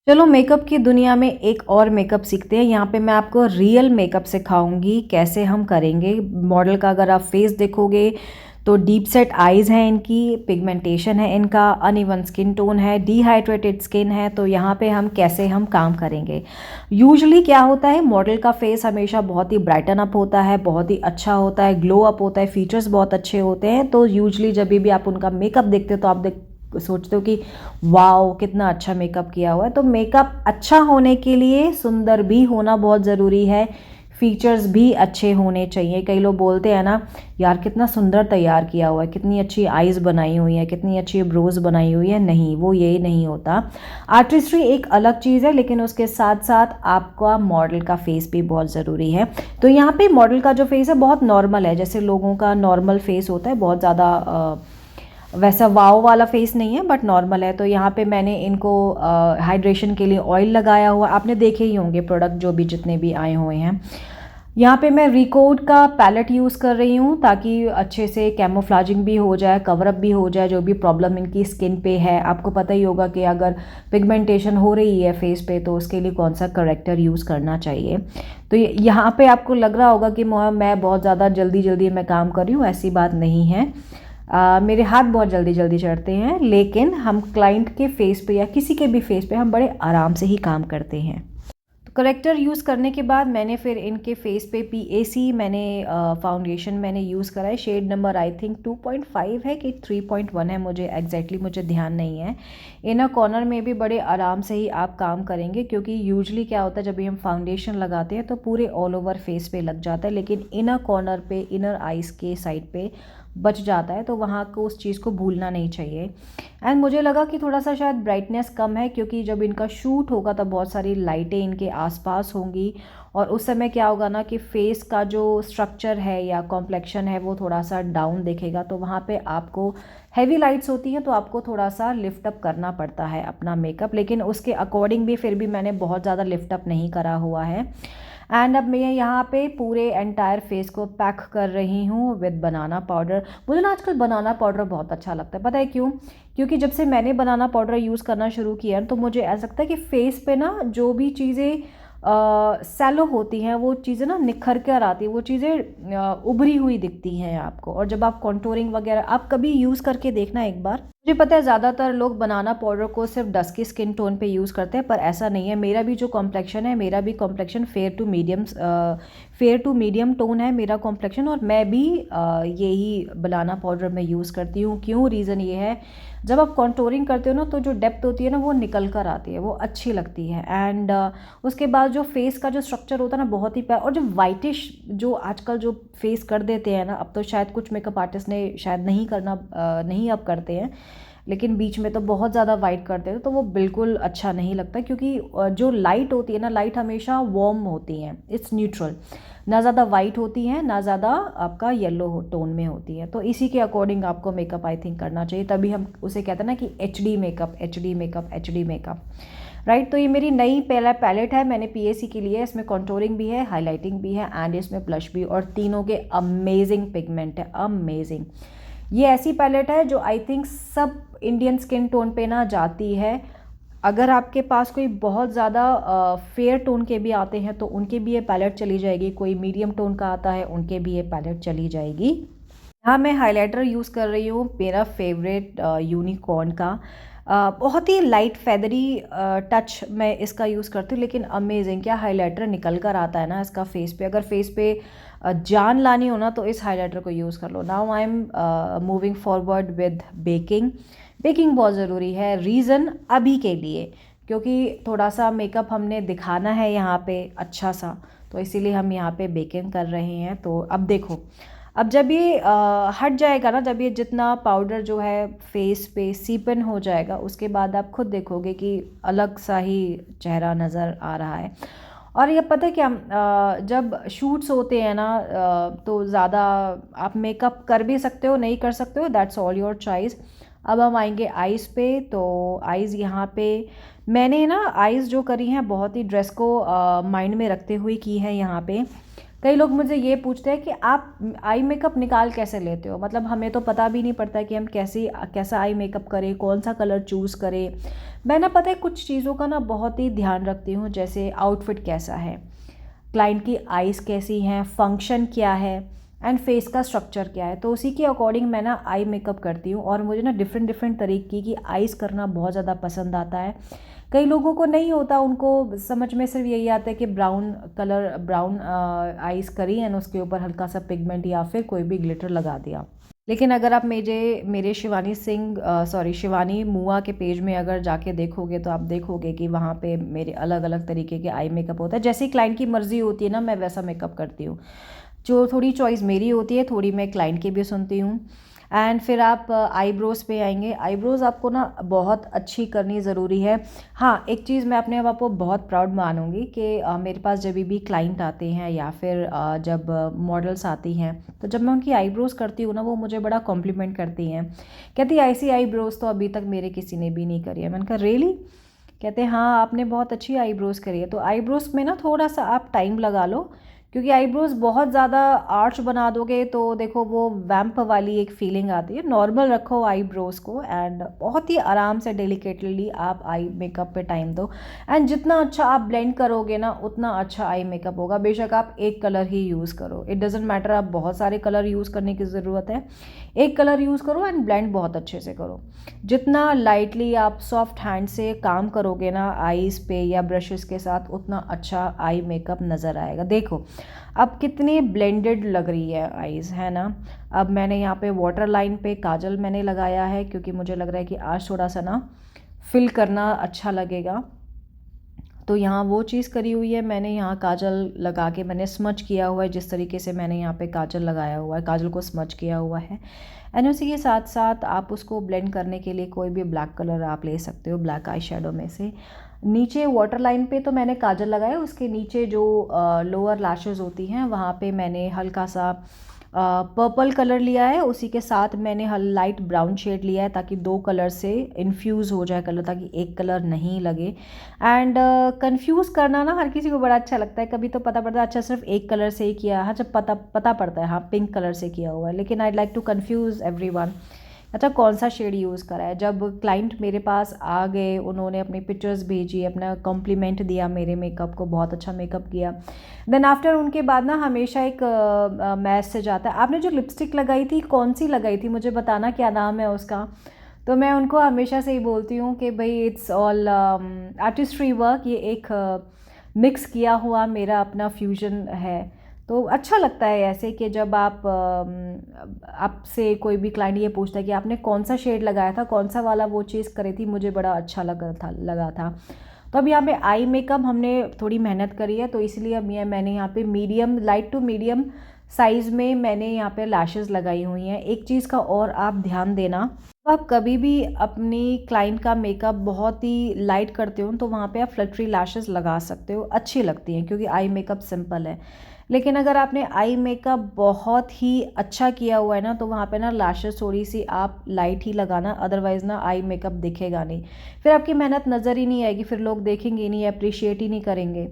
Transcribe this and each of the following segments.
चलो मेकअप की दुनिया में एक और मेकअप सीखते हैं। यहाँ पे मैं आपको रियल मेकअप सिखाऊंगी कैसे हम करेंगे। मॉडल का अगर आप फेस देखोगे तो डीप सेट आईज हैं इनकी, पिगमेंटेशन है इनका, अनइवन स्किन टोन है, डिहाइड्रेटेड स्किन है। तो यहाँ पे हम कैसे हम काम करेंगे। यूजुअली क्या होता है, मॉडल का फेस हमेशा बहुत ही ब्राइटन अप होता है, बहुत ही अच्छा होता है, ग्लो अप होता है, फीचर्स बहुत अच्छे होते हैं। तो यूजुअली जब भी आप उनका मेकअप देखते हो तो आप सोचते हो कि वाओ कितना अच्छा मेकअप किया हुआ है। तो मेकअप अच्छा होने के लिए सुंदर भी होना बहुत ज़रूरी है, फीचर्स भी अच्छे होने चाहिए। कई लोग बोलते हैं ना, यार कितना सुंदर तैयार किया हुआ है, कितनी अच्छी आईज़ बनाई हुई है, कितनी अच्छी ब्रोज बनाई हुई है। नहीं, वो ये नहीं होता। आर्टिस्ट्री एक अलग चीज़ है, लेकिन उसके साथ साथ आपका मॉडल का फेस भी बहुत ज़रूरी है। तो यहाँ पे मॉडल का जो फेस है बहुत नॉर्मल है, जैसे लोगों का नॉर्मल फेस होता है, बहुत ज़्यादा वैसा वाव वाला फेस नहीं है, बट नॉर्मल है। तो यहाँ पे मैंने इनको हाइड्रेशन के लिए ऑयल लगाया हुआ, आपने देखे ही होंगे प्रोडक्ट जो भी जितने भी आए हुए हैं। यहाँ पे मैं रिकोड का पैलेट यूज़ कर रही हूँ ताकि अच्छे से कैमोफ्लाजिंग भी हो जाए, कवरअप भी हो जाए जो भी प्रॉब्लम इनकी स्किन पे है। आपको पता ही होगा कि अगर पिगमेंटेशन हो रही है फेस पे तो उसके लिए कौन सा करेक्टर यूज़ करना चाहिए। तो यहाँ पे आपको लग रहा होगा कि मैं बहुत ज़्यादा जल्दी जल्दी मैं काम कर रही हूँ, ऐसी बात नहीं है। मेरे हाथ बहुत जल्दी जल्दी चढ़ते हैं, लेकिन हम क्लाइंट के फेस पे या किसी के भी फेस पे हम बड़े आराम से ही काम करते हैं। तो करेक्टर यूज़ करने के बाद मैंने फिर इनके फेस पे पीएसी मैंने फाउंडेशन मैंने यूज़ करा है। शेड नंबर आई थिंक 2.5 है कि 3.1 है, मुझे एग्जैक्टली मुझे ध्यान नहीं है। इनर कॉर्नर में भी बड़े आराम से ही आप काम करेंगे, क्योंकि यूजुअली क्या होता है जब भी हम फाउंडेशन लगाते हैं तो पूरे ऑल ओवर फेस पे लग जाता है, लेकिन इनर कॉर्नर पे, इनर आइज़ के साइड पे बच जाता है। तो वहाँ को उस चीज़ को भूलना नहीं चाहिए। एंड मुझे लगा कि थोड़ा सा शायद ब्राइटनेस कम है, क्योंकि जब इनका शूट होगा तब बहुत सारी लाइटें इनके आसपास होंगी, और उस समय क्या होगा ना कि फेस का जो स्ट्रक्चर है या कॉम्प्लेक्शन है वो थोड़ा सा डाउन दिखेगा। तो वहाँ पे आपको हैवी लाइट्स होती हैं तो आपको थोड़ा सा लिफ्ट अप करना पड़ता है अपना मेकअप, लेकिन उसके अकॉर्डिंग भी फिर भी मैंने बहुत ज़्यादा लिफ्ट अप नहीं करा हुआ है। एंड अब मैं यहाँ पे पूरे एंटायर फेस को पैक कर रही हूँ विद बनाना पाउडर। मुझे ना आजकल बनाना पाउडर बहुत अच्छा लगता है, पता है क्यों? क्योंकि जब से मैंने बनाना पाउडर यूज़ करना शुरू किया तो मुझे ऐसा लगता है कि फेस पे ना जो भी चीज़ें सैलो होती हैं वो चीज़ें ना निखर कर आती हैं, वो चीज़ें उभरी हुई दिखती हैं आपको। और जब आप कॉन्टोरिंग वगैरह आप कभी यूज़ करके देखना एक बार। मुझे पता है ज़्यादातर लोग बनाना पाउडर को सिर्फ डस्की स्किन टोन पे यूज़ करते हैं, पर ऐसा नहीं है। मेरा भी जो कॉम्प्लेक्शन है, मेरा भी complexion fair to medium tone है मेरा कॉम्प्लेक्शन, और मैं भी यही बनाना पाउडर मैं यूज़ करती हूँ। क्यों? रीज़न ये है, जब आप कॉन्टोरिंग करते हो ना तो जो डेप्थ होती है ना वो निकल कर आती है, वो अच्छी लगती है। एंड उसके बाद जो फेस का जो स्ट्रक्चर होता है ना बहुत ही प्यार, और जो वाइटिश जो आजकल जो फेस कर देते हैं ना, अब तो शायद कुछ मेकअप आर्टिस्ट ने शायद नहीं अब करते हैं, लेकिन बीच में तो बहुत ज़्यादा वाइट करते थे तो वो बिल्कुल अच्छा नहीं लगता। क्योंकि जो लाइट होती है ना, लाइट हमेशा वार्म होती हैं, इट्स न्यूट्रल, ना ज़्यादा वाइट होती है ना ज़्यादा आपका येलो टोन में होती है। तो इसी के अकॉर्डिंग आपको मेकअप आई थिंक करना चाहिए, तभी हम उसे कहते हैं ना कि HD makeup, HD makeup, HD makeup, right. तो ये मेरी नई पहला पैलेट है, मैंने पीएसी के लिए। इसमें कॉन्टोरिंग भी है, हाईलाइटिंग भी है, एंड इसमें ब्लश भी, और तीनों के अमेजिंग पिगमेंट है, अमेजिंग। ये ऐसी पैलेट है जो आई थिंक सब इंडियन स्किन टोन पे ना जाती है। अगर आपके पास कोई बहुत ज़्यादा फेयर टोन के भी आते हैं तो उनके भी ये पैलेट चली जाएगी, कोई मीडियम टोन का आता है उनके भी ये पैलेट चली जाएगी। हाँ, मैं हाइलाइटर यूज़ कर रही हूँ, मेरा फेवरेट यूनिकॉर्न का। बहुत ही लाइट फेदरी टच मैं इसका यूज़ करती हूँ, लेकिन अमेजिंग क्या हाइलाइटर निकल कर आता है ना इसका फेस पे। अगर फेस पे जान लानी हो ना तो इस हाइलाइटर को यूज़ कर लो। Now I am moving forward with baking. Baking बहुत ज़रूरी है, रीज़न अभी के लिए, क्योंकि थोड़ा सा मेकअप हमने दिखाना है यहाँ पे अच्छा सा, तो इसीलिए हम यहाँ पे बेकिंग कर रहे हैं। तो अब देखो, अब जब ये हट जाएगा ना, जब ये जितना पाउडर जो है फेस पे सीपन हो जाएगा, उसके बाद आप खुद देखोगे कि अलग सा ही चेहरा नज़र आ रहा है। और ये पता है क्या, जब शूट्स होते हैं ना तो ज़्यादा आप मेकअप कर भी सकते हो, नहीं कर सकते हो, दैट्स ऑल योर चॉइस। अब हम आएंगे आइज़ पे। तो आइज़ यहाँ पे मैंने ना आइज़ जो करी हैं बहुत ही ड्रेस को माइंड में रखते हुए की है यहाँ पे। कई लोग मुझे ये पूछते हैं कि आप आई मेकअप निकाल कैसे लेते हो, मतलब हमें तो पता भी नहीं पड़ता कि हम कैसा आई मेकअप करें, कौन सा कलर चूज़ करें। मैं ना पता है कुछ चीज़ों का ना बहुत ही ध्यान रखती हूँ, जैसे आउटफिट कैसा है, क्लाइंट की आइज़ कैसी हैं, फंक्शन क्या है, एंड फेस का स्ट्रक्चर क्या है, तो उसी के अकॉर्डिंग मैं ना आई मेकअप करती हूँ। और मुझे ना डिफरेंट डिफरेंट तरीके की आइज़ करना बहुत ज़्यादा पसंद आता है। कई लोगों को नहीं होता, उनको समझ में सिर्फ यही आता है कि ब्राउन आइज़ करी एंड उसके ऊपर हल्का सा पिगमेंट या फिर कोई भी ग्लिटर लगा दिया। लेकिन अगर आप मेरे शिवानी मुआ के पेज में अगर जाके देखोगे तो आप देखोगे कि वहाँ पे मेरे अलग अलग तरीके के आई मेकअप होता है। जैसे क्लाइंट की मर्ज़ी होती है ना, मैं वैसा मेकअप करती हूँ। जो थोड़ी चॉइस मेरी होती है, थोड़ी मैं क्लाइंट की भी सुनती हूँ। एंड फिर आप आईब्रोज़ पे आएंगे। आईब्रोज़ आपको ना बहुत अच्छी करनी ज़रूरी है। हाँ, एक चीज़ मैं अपने आप को बहुत प्राउड मानूंगी कि मेरे पास जब भी क्लाइंट आते हैं या फिर जब मॉडल्स आती हैं, तो जब मैं उनकी आईब्रोज़ करती हूँ ना, वो मुझे बड़ा कॉम्प्लीमेंट करती हैं। कहती है ऐसी आईब्रोज़ तो अभी तक मेरे किसी ने भी नहीं करी है। मैंने कहा रियली? कहते हैं हाँ, आपने बहुत अच्छी आईब्रोज़ करी है। तो आईब्रोज़ में ना थोड़ा सा आप टाइम लगा लो, क्योंकि आईब्रोज़ बहुत ज़्यादा आर्च बना दोगे तो देखो वो वैम्प वाली एक फीलिंग आती है। नॉर्मल रखो आईब्रोज़ को एंड बहुत ही आराम से डेलिकेटली आप आई मेकअप पे टाइम दो। एंड जितना अच्छा आप ब्लेंड करोगे ना, उतना अच्छा आई मेकअप होगा। बेशक आप एक कलर ही यूज़ करो, इट डजेंट मैटर आप बहुत सारे कलर यूज़ करने की ज़रूरत है। एक कलर यूज़ करो एंड ब्लेंड बहुत अच्छे से करो। जितना लाइटली आप सॉफ्ट हैंड से काम करोगे ना आईज़ पे या ब्रशेस के साथ, उतना अच्छा आई मेकअप नज़र आएगा। देखो अब कितनी ब्लेंडेड लग रही है आईज़, है ना। अब मैंने यहाँ पे वाटर लाइन पे काजल मैंने लगाया है, क्योंकि मुझे लग रहा है कि आज थोड़ा सा ना फिल करना अच्छा लगेगा। तो यहाँ वो चीज़ करी हुई है मैंने। यहाँ काजल लगा के मैंने स्मच किया हुआ है, जिस तरीके से मैंने यहाँ पे काजल लगाया हुआ है, काजल को स्मच किया हुआ है। एंड उसी के साथ साथ आप उसको ब्लेंड करने के लिए कोई भी ब्लैक कलर आप ले सकते हो, ब्लैक आई शेडो में से। नीचे वाटर लाइन पे तो मैंने काजल लगाया, उसके नीचे जो लोअर लैशेज़ होती हैं वहाँ पे मैंने हल्का सा पर्पल कलर लिया है। उसी के साथ मैंने लाइट ब्राउन शेड लिया है, ताकि दो कलर से इन्फ्यूज़ हो जाए कलर, ताकि एक कलर नहीं लगे। एंड कंफ्यूज करना ना हर किसी को बड़ा अच्छा लगता है। कभी तो पता पड़ता है अच्छा सिर्फ एक कलर से ही किया, हाँ जब पता पड़ता है हाँ पिंक कलर से किया हुआ है, लेकिन I like to confuse everyone, अच्छा कौन सा शेड यूज़ करा है। जब क्लाइंट मेरे पास आ गए, उन्होंने अपनी पिक्चर्स भेजी, अपना कॉम्प्लीमेंट दिया मेरे मेकअप को, बहुत अच्छा मेकअप किया। देन आफ्टर उनके बाद ना हमेशा एक मैसेज आता है, आपने जो लिपस्टिक लगाई थी कौन सी लगाई थी, मुझे बताना क्या नाम है उसका। तो मैं उनको हमेशा से ही बोलती हूँ कि भाई इट्स ऑल आर्टिस्ट्री वर्क, ये एक मिक्स किया हुआ मेरा अपना फ्यूजन है। तो अच्छा लगता है ऐसे कि जब आपसे कोई भी क्लाइंट ये पूछता है कि आपने कौन सा शेड लगाया था, कौन सा वाला वो चीज़ करी थी, मुझे बड़ा अच्छा लगा था। तो अब यहाँ पे आई मेकअप हमने थोड़ी मेहनत करी है, तो इसलिए अब मैंने यहाँ पे medium, light to medium size में मैंने यहाँ पे लैशेज़ लगाई हुई हैं। एक चीज़ का और आप ध्यान देना, आप कभी भी अपनी क्लाइंट का मेकअप बहुत ही लाइट करते हो तो वहाँ पे आप फ्लटरी लैशेज़ लगा सकते हो, अच्छी लगती हैं, क्योंकि आई मेकअप सिंपल है। लेकिन अगर आपने आई मेकअप बहुत ही अच्छा किया हुआ है ना, तो वहाँ पे ना लैशेज़ थोड़ी सी आप लाइट ही लगाना, अदरवाइज़ ना आई मेकअप दिखेगा नहीं, फिर आपकी मेहनत नज़र ही नहीं आएगी, फिर लोग देखेंगे ही नहीं, अप्रिशिएट ही नहीं करेंगे,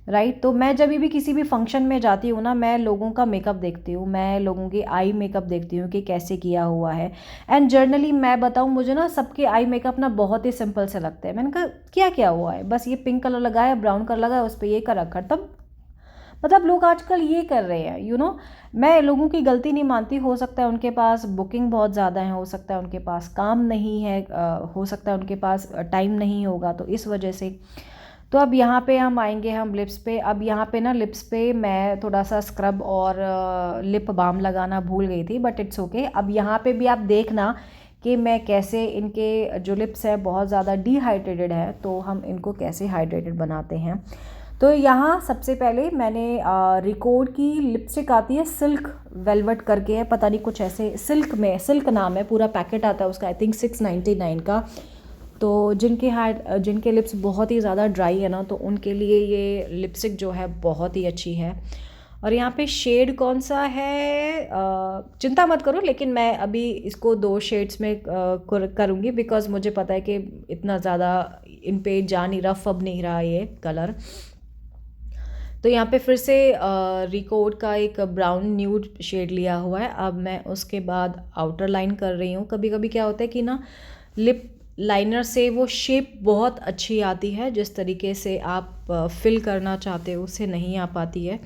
राइट। तो मैं जब भी किसी भी फंक्शन में जाती हूँ ना, मैं लोगों का मेकअप देखती हूँ, मैं लोगों की आई मेकअप देखती हूँ कि कैसे किया हुआ है। एंड जर्नली मैं बताऊँ, मुझे ना सबके आई मेकअप ना बहुत ही सिंपल से लगते हैं। मैंने कहा क्या क्या हुआ है, बस ये पिंक कलर लगाया, ब्राउन कलर लगाया, उस पर ये कर रखा, तब मतलब लोग आजकल ये कर रहे हैं, मैं लोगों की गलती नहीं मानती। हो सकता है उनके पास बुकिंग बहुत ज़्यादा है, हो सकता है उनके पास काम नहीं है, हो सकता है उनके पास टाइम नहीं होगा, तो इस वजह से। तो अब यहाँ पे हम आएंगे हम लिप्स पे। अब यहाँ पे ना लिप्स पे मैं थोड़ा सा स्क्रब और लिप बाम लगाना भूल गई थी, बट इट्स ओके। अब यहाँ पे भी आप देखना कि मैं कैसे, इनके जो लिप्स है बहुत ज़्यादा डिहाइड्रेटेड है, तो हम इनको कैसे हाइड्रेटेड बनाते हैं। तो यहाँ सबसे पहले मैंने रिकॉर्ड की लिपस्टिक आती है, सिल्क वेलवेट करके है, पता नहीं कुछ ऐसे, सिल्क नाम है, पूरा पैकेट आता है उसका, आई थिंक 699 का। तो जिनके लिप्स बहुत ही ज़्यादा ड्राई है ना, तो उनके लिए ये लिपस्टिक जो है बहुत ही अच्छी है। और यहाँ पे शेड कौन सा है चिंता मत करो, लेकिन मैं अभी इसको 2 शेड्स में करूँगी, बिकॉज मुझे पता है कि इतना ज़्यादा इन पे जा नहीं रहा, फब नहीं रहा ये कलर। तो यहाँ पे फिर से रिकोड का एक ब्राउन न्यूड शेड लिया हुआ है। अब मैं उसके बाद आउटर लाइन कर रही हूँ। कभी कभी क्या होता है कि ना लिप लाइनर से वो शेप बहुत अच्छी आती है, जिस तरीके से आप फिल करना चाहते हो उससे नहीं आ पाती है।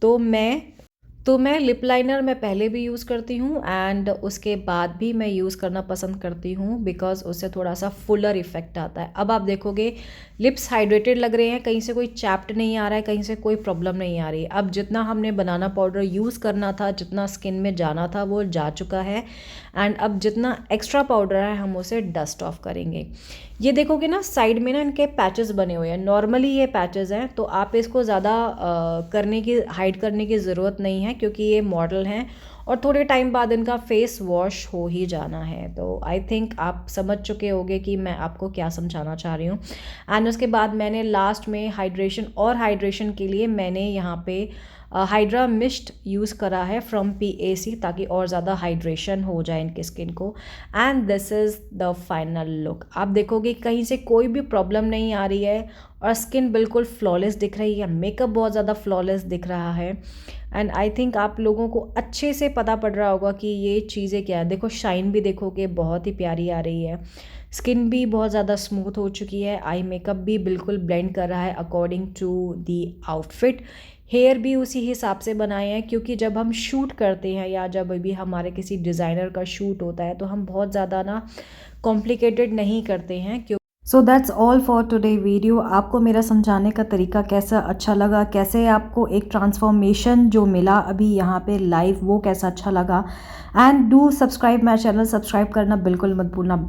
तो मैं लिप लाइनर मैं पहले भी यूज़ करती हूँ एंड उसके बाद भी मैं यूज़ करना पसंद करती हूँ, बिकॉज़ उससे थोड़ा सा फुलर इफ़ेक्ट आता है। अब आप देखोगे लिप्स हाइड्रेटेड लग रहे हैं, कहीं से कोई चैप्ट नहीं आ रहा है, कहीं से कोई प्रॉब्लम नहीं आ रही है। अब जितना हमने बनाना पाउडर यूज़ करना था, जितना स्किन में जाना था वो जा चुका है एंड अब जितना एक्स्ट्रा पाउडर है हम उसे डस्ट ऑफ करेंगे। ये देखोगे ना साइड में ना इनके पैचेस बने हुए हैं, नॉर्मली ये पैचेस हैं, तो आप इसको ज़्यादा हाइड करने की ज़रूरत नहीं है, क्योंकि ये मॉडल हैं और थोड़े टाइम बाद इनका फेस वॉश हो ही जाना है। तो आई थिंक आप समझ चुके होंगे कि मैं आपको क्या समझाना चाह रही हूँ। एंड उसके बाद मैंने लास्ट में हाइड्रेशन के लिए मैंने यहाँ पे हाइड्रा मिस्ट यूज़ करा है फ्रॉम PAC, ताकि और ज़्यादा हाइड्रेशन हो जाए इनके स्किन को। And this is the final look. आप देखोगे कहीं से कोई भी प्रॉब्लम नहीं आ रही है और स्किन बिल्कुल फ्लॉलेस दिख रही है, मेकअप बहुत ज़्यादा फ्लॉलेस दिख रहा है। एंड आई थिंक आप लोगों को अच्छे से पता पड़ रहा होगा कि ये चीज़ें क्या है। देखो शाइन भी देखोगे बहुत ही प्यारी आ रही है, स्किन भी बहुत ज़्यादा स्मूथ हो चुकी है, आई मेकअप भी बिल्कुल ब्लेंड कर रहा है according to the outfit. Hair भी उसी हिसाब से बनाए हैं, क्योंकि जब हम शूट करते हैं या जब भी हमारे किसी डिज़ाइनर का शूट होता है तो हम बहुत ज़्यादा ना कॉम्प्लिकेटेड नहीं करते हैं। So that's all for today video. आपको मेरा समझाने का तरीका कैसा अच्छा लगा, कैसे आपको एक ट्रांसफॉर्मेशन जो मिला अभी यहाँ पे लाइव वो कैसा अच्छा लगा। And do subscribe my channel, subscribe करना बिल्कुल मत भूलना। बाय।